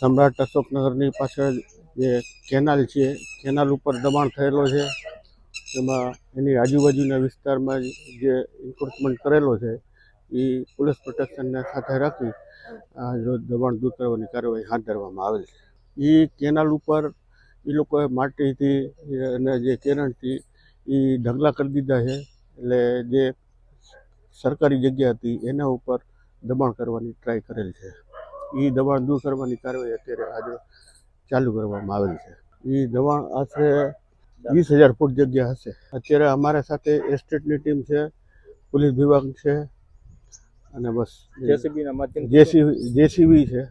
સમ્રાટ અશોકનગરની પાછળ જે કેનાલ છે, કેનાલ ઉપર દબાણ થયેલો છે. એમાં એની આજુબાજુના વિસ્તારમાં જે એન્ક્રોચમેન્ટ કરેલો છે એ પોલીસ પ્રોટેક્શનને સાથે રાખી જો દબાણ દૂર કરવાની કાર્યવાહી હાથ ધરવામાં આવેલ છે. એ કેનાલ ઉપર એ લોકોએ માટીથી અને જે કેરણથી એ ઢગલા કરી દીધા છે. એટલે જે સરકારી જગ્યા હતી એના ઉપર દબાણ કરવાની ટ્રાય કરેલ છે. એ દબાણ દૂર કરવાની કાર્યવાહી અત્યારે આજે ચાલુ કરવામાં આવેલ છે. એ દબાણ આશરે 20,000 ફૂટ જગ્યા હશે. અત્યારે અમારા સાથે એસ્ટેટની ટીમ છે, પોલીસ વિભાગ છે અને બસ જેસીબી છે.